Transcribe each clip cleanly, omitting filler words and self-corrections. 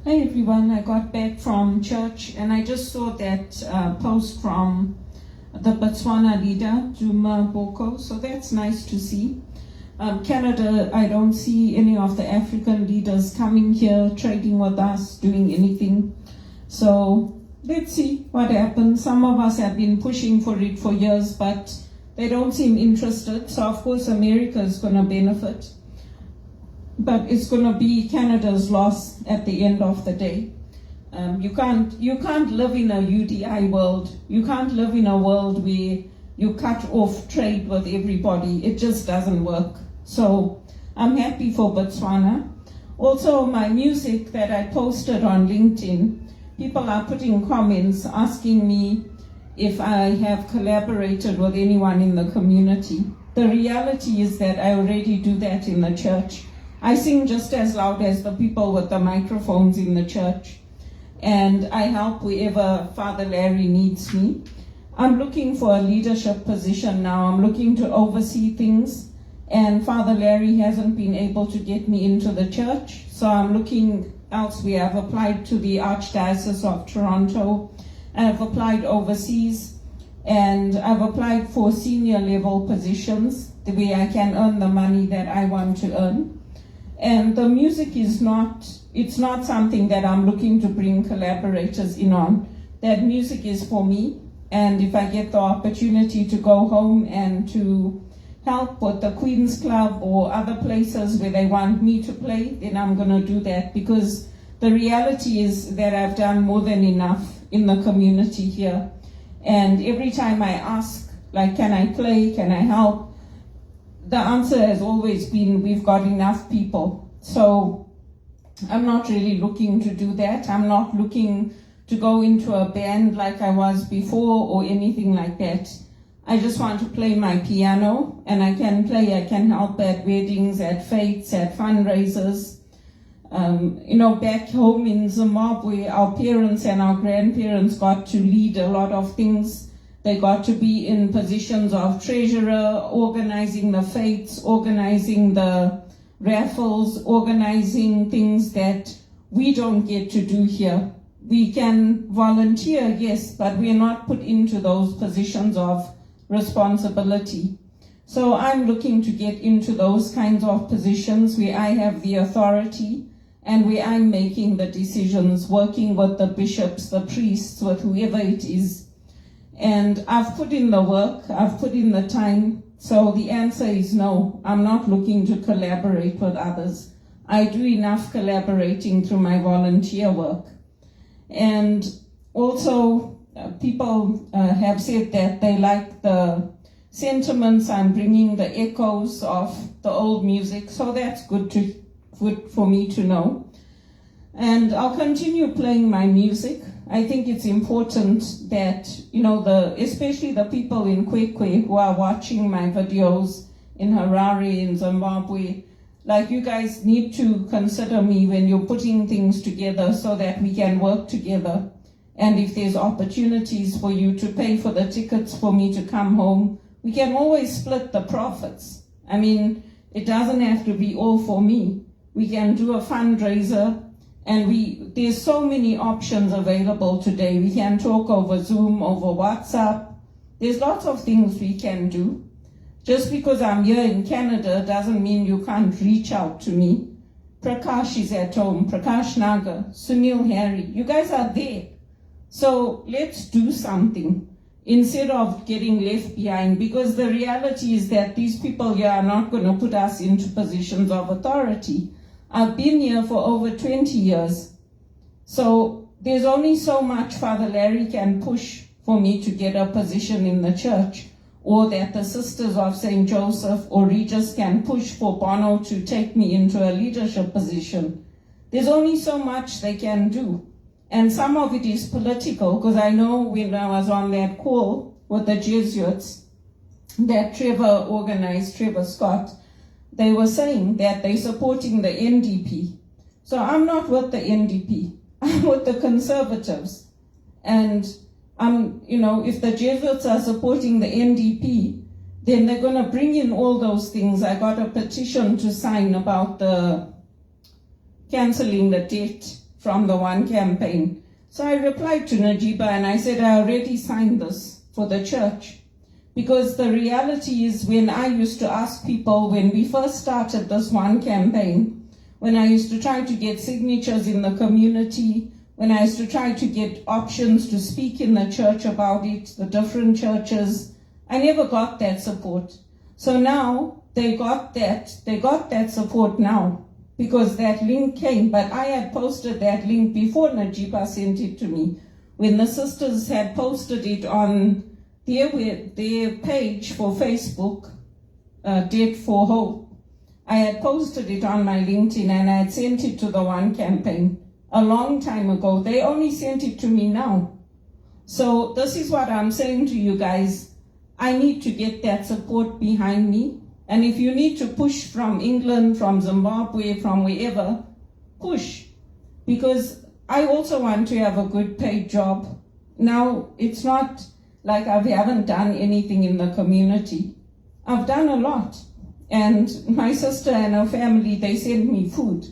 Hey everyone, I got back from church and I just saw that post from the Botswana leader, Duma Boko, so that's nice to see. Canada, I don't see any of the African leaders coming here, trading with us, doing anything. So let's see what happens. Some of us have been pushing for it for years, but they don't seem interested. So of course America is going to benefit. But it's going to be Canada's loss at the end of the day. You can't live in a UDI world. You can't live in a world where you cut off trade with everybody. It just doesn't work. So I'm happy for Botswana. Also, my music that I posted on LinkedIn, people are putting comments asking me if I have collaborated with anyone in the community. The reality is that I already do that in the church. I sing just as loud as the people with the microphones in the church, and I help wherever Father Larry needs me. I'm looking for a leadership position now. I'm looking to oversee things, and Father Larry hasn't been able to get me into the church, so I'm looking elsewhere. I've applied to the Archdiocese of Toronto, I've applied overseas, and I've applied for senior level positions where I can earn the money that I want to earn. And the music is it's not something that I'm looking to bring collaborators in on. That music is for me, and if I get the opportunity to go home and to help with the Queen's Club or other places where they want me to play, then I'm going to do that, because the reality is that I've done more than enough in the community here. And every time I ask, like, can I play, can I help? The answer has always been, we've got enough people. So I'm not really looking to do that. I'm not looking to go into a band like I was before or anything like that. I just want to play my piano, and I can help at weddings, at fetes, at fundraisers. Back home in Zimbabwe, our parents and our grandparents got to lead a lot of things. They got to be in positions of treasurer, organizing the fetes, organizing the raffles, organizing things that we don't get to do here. We can volunteer, yes, but we're not put into those positions of responsibility. So I'm looking to get into those kinds of positions where I have the authority and where I'm making the decisions, working with the bishops, the priests, with whoever it is. And I've put in the work, I've put in the time, so the answer is no. I'm not looking to collaborate with others. I do enough collaborating through my volunteer work. And also, people have said that they like the sentiments I'm bringing, the echoes of the old music, so that's good for me to know. And I'll continue playing my music. I think it's important that, especially the people in Kwekwe who are watching my videos in Harare, in Zimbabwe, like, you guys need to consider me when you're putting things together so that we can work together. And if there's opportunities for you to pay for the tickets for me to come home, we can always split the profits. I mean, it doesn't have to be all for me. We can do a fundraiser. And there's so many options available today. We can talk over Zoom, over WhatsApp. There's lots of things we can do. Just because I'm here in Canada doesn't mean you can't reach out to me. Prakash is at home, Prakash Nagar, Sunil Harry, you guys are there. So let's do something instead of getting left behind, because the reality is that these people here are not going to put us into positions of authority. I've been here for over 20 years. So there's only so much Father Larry can push for me to get a position in the church, or that the Sisters of St. Joseph or Regis can push for Bono to take me into a leadership position. There's only so much they can do. And some of it is political, because I know when I was on that call with the Jesuits that Trevor organized, Trevor Scott, they were saying that they're supporting the NDP. So I'm not with the NDP, I'm with the Conservatives. And if the Jesuits are supporting the NDP, then they're going to bring in all those things. I got a petition to sign about the canceling the debt from the One campaign. So I replied to Najiba and I said, I already signed this for the church. Because the reality is, when I used to ask people, when we first started this One campaign, when I used to try to get signatures in the community, when I used to try to get options to speak in the church about it, the different churches, I never got that support. So now they got that support now, because that link came. But I had posted that link before Najiba sent it to me. When the sisters had posted it on their page for Facebook, Debt for Hope, I had posted it on my LinkedIn and I had sent it to the One campaign a long time ago. They only sent it to me now. So this is what I'm saying to you guys. I need to get that support behind me. And if you need to push from England, from Zimbabwe, from wherever, push. Because I also want to have a good paid job. Now, it's not like I haven't done anything in the community. I've done a lot. And my sister and her family, they send me food.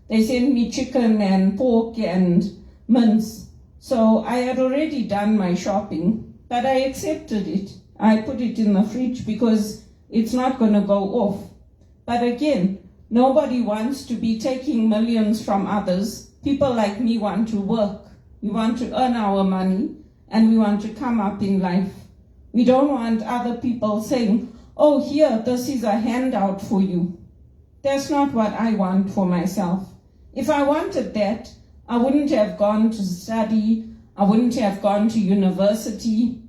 They send me chicken and pork and mince. So I had already done my shopping, but I accepted it. I put it in the fridge because it's not going to go off. But again, nobody wants to be taking millions from others. People like me want to work. We want to earn our money and we want to come up in life. We don't want other people saying, oh, here, this is a handout for you. That's not what I want for myself. If I wanted that, I wouldn't have gone to study. I wouldn't have gone to university.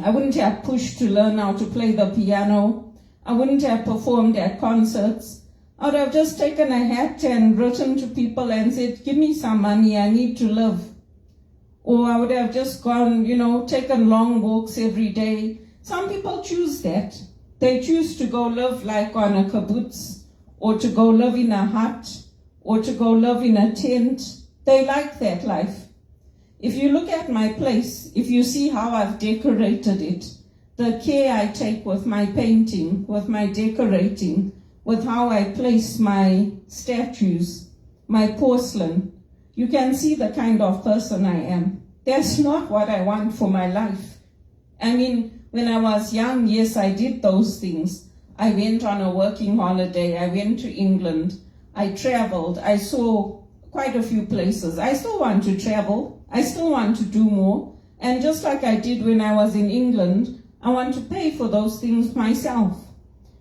I wouldn't have pushed to learn how to play the piano. I wouldn't have performed at concerts. I would have just taken a hat and written to people and said, give me some money, I need to live. Or I would have just gone, taken long walks every day. Some people choose that. They choose to go live like on a kibbutz, or to go live in a hut, or to go live in a tent. They like that life. If you look at my place, if you see how I've decorated it, the care I take with my painting, with my decorating, with how I place my statues, my porcelain, you can see the kind of person I am. That's not what I want for my life. I mean, when I was young, yes, I did those things. I went on a working holiday. I went to England. I traveled. I saw quite a few places. I still want to travel. I still want to do more. And just like I did when I was in England, I want to pay for those things myself.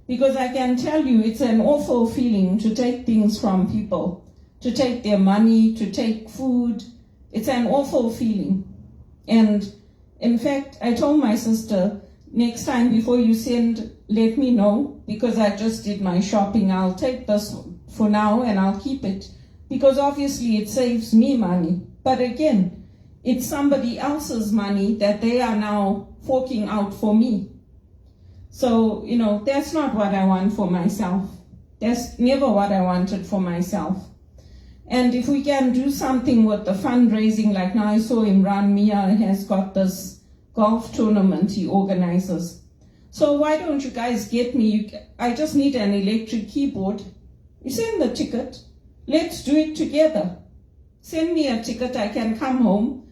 Because I can tell you, it's an awful feeling to take things from people, to take their money, to take food. It's an awful feeling. And in fact, I told my sister, next time before you send, let me know, because I just did my shopping. I'll take this for now and I'll keep it, because obviously it saves me money. But again, it's somebody else's money that they are now forking out for me. So, that's not what I want for myself. That's never what I wanted for myself. And if we can do something with the fundraising, like now I saw Imran Mia has got this golf tournament he organizes. So why don't you guys get me, I just need an electric keyboard. You send the ticket, let's do it together. Send me a ticket, I can come home.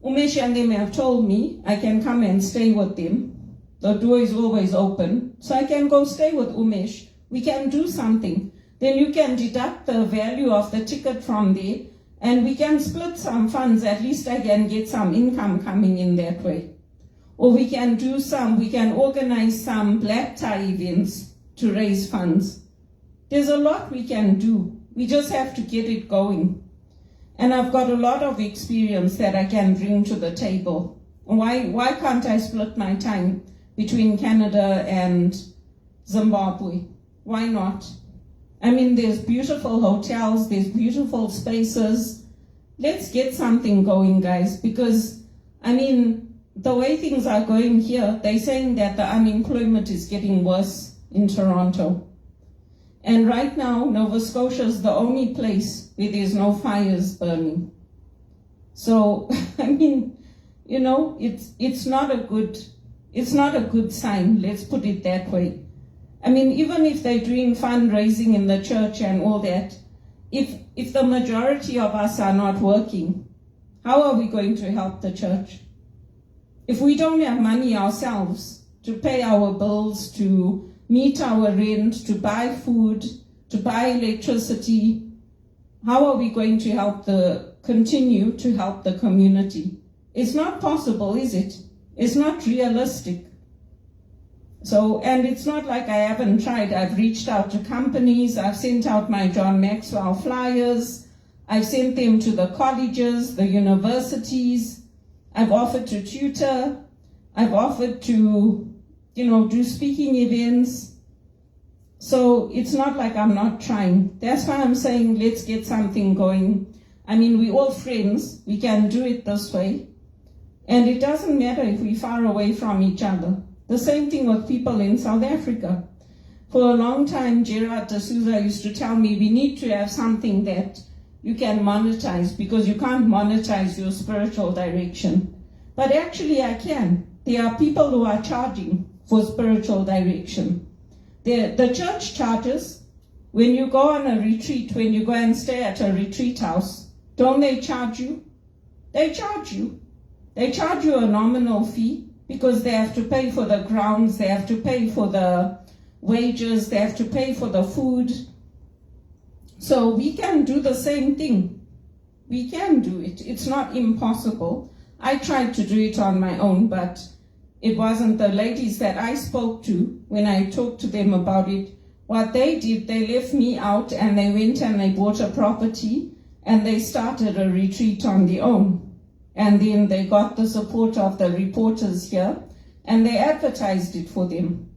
Umesh and them have told me I can come and stay with them. The door is always open, so I can go stay with Umesh. We can do something. Then you can deduct the value of the ticket from there, and we can split some funds. At least I can get some income coming in that way. Or we can organize some black tie events to raise funds. There's a lot we can do. We just have to get it going. And I've got a lot of experience that I can bring to the table. Why can't I split my time between Canada and Zimbabwe? Why not? I mean, there's beautiful hotels, there's beautiful spaces. Let's get something going, guys, because, I mean, the way things are going here, they're saying that the unemployment is getting worse in Toronto. And right now, Nova Scotia is the only place where there's no fires burning. So, I mean, it's not a good sign, let's put it that way. I mean, even if they're doing fundraising in the church and all that, if if the majority of us are not working, how are we going to help the church? If we don't have money ourselves to pay our bills, to meet our rent, to buy food, to buy electricity, how are we going to continue to help the community? It's not possible, is it? It's not realistic. So, and it's not like I haven't tried. I've reached out to companies, I've sent out my John Maxwell flyers, I've sent them to the colleges, the universities, I've offered to tutor, I've offered to, do speaking events. So it's not like I'm not trying. That's why I'm saying let's get something going. I mean, we're all friends, we can do it this way. And it doesn't matter if we're far away from each other. The same thing with people in South Africa. For a long time, Gerard de Souza used to tell me we need to have something that you can monetize, because you can't monetize your spiritual direction. But actually I can. There are people who are charging for spiritual direction. The church charges. When you go on a retreat, when you go and stay at a retreat house, don't they charge you? They charge you. They charge you a nominal fee, because they have to pay for the grounds, they have to pay for the wages, they have to pay for the food. So we can do the same thing. We can do it. It's not impossible. I tried to do it on my own, but it wasn't. The ladies that I spoke to, when I talked to them about it, what they did, they left me out and they went and they bought a property and they started a retreat on their own. And then they got the support of the reporters here, and they advertised it for them.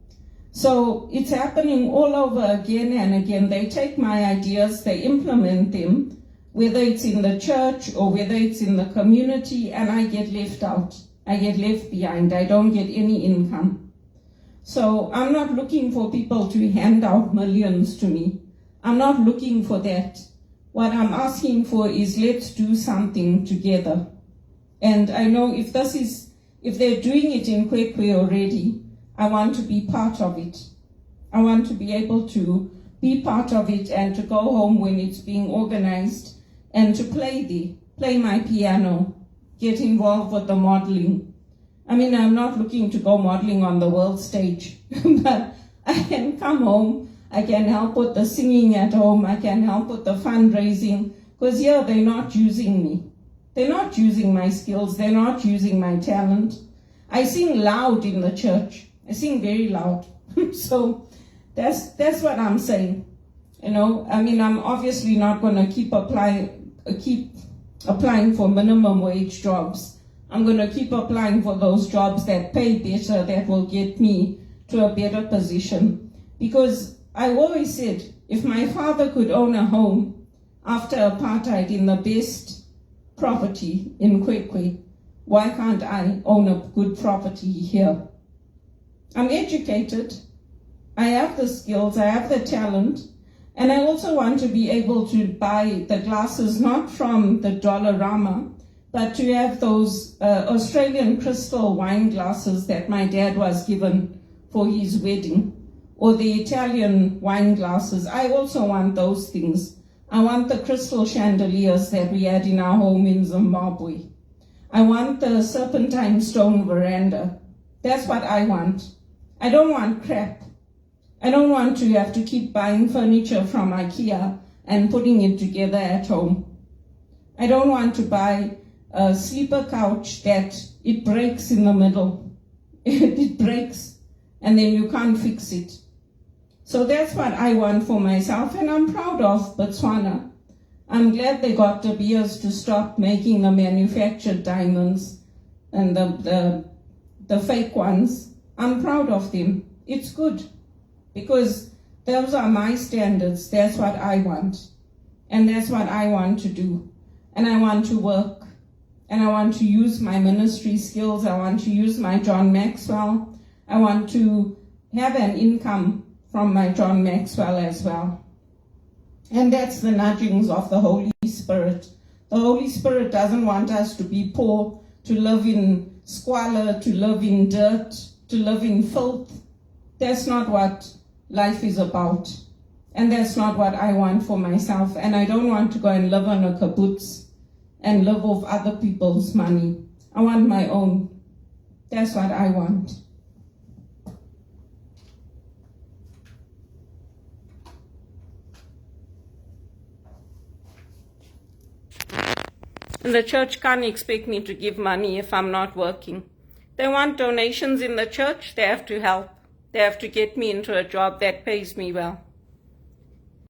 So it's happening all over again and again. They take my ideas, they implement them, whether it's in the church or whether it's in the community, and I get left out. I get left behind. I don't get any income. So I'm not looking for people to hand out millions to me. I'm not looking for that. What I'm asking for is let's do something together. And I know if they're doing it in Kwekwe already, I want to be part of it. I want to be able to be part of it and to go home when it's being organized and to play my piano, get involved with the modeling. I mean, I'm not looking to go modeling on the world stage, but I can come home, I can help with the singing at home, I can help with the fundraising, because here they're not using me. They're not using my skills, they're not using my talent. I sing loud in the church. I sing very loud. So that's what I'm saying. I mean, I'm obviously not going to keep applying for minimum wage jobs. I'm going to keep applying for those jobs that pay better, that will get me to a better position. Because I always said, if my father could own a home after apartheid in the best property in Kwekwe, why can't I own a good property here? I'm educated, I have the skills, I have the talent, and I also want to be able to buy the glasses not from the Dollarama, but to have those Australian crystal wine glasses that my dad was given for his wedding, or the Italian wine glasses. I also want those things. I want the crystal chandeliers that we had in our home in Zimbabwe. I want the serpentine stone veranda. That's what I want. I don't want crap. I don't want to have to keep buying furniture from IKEA and putting it together at home. I don't want to buy a sleeper couch that it breaks in the middle. It breaks and then you can't fix it. So that's what I want for myself, and I'm proud of Botswana. I'm glad they got De Beers to stop making the manufactured diamonds and the fake ones. I'm proud of them. It's good, because those are my standards. That's what I want, and that's what I want to do. And I want to work, and I want to use my ministry skills. I want to use my John Maxwell. I want to have an income from my John Maxwell as well. And that's the nudgings of the Holy Spirit. The Holy Spirit doesn't want us to be poor, to live in squalor, to live in dirt, to live in filth. That's not what life is about. And that's not what I want for myself. And I don't want to go and live on a kibbutz and live off other people's money. I want my own. That's what I want. And the church can't expect me to give money if I'm not working. They want donations in the church, they have to help. They have to get me into a job that pays me well.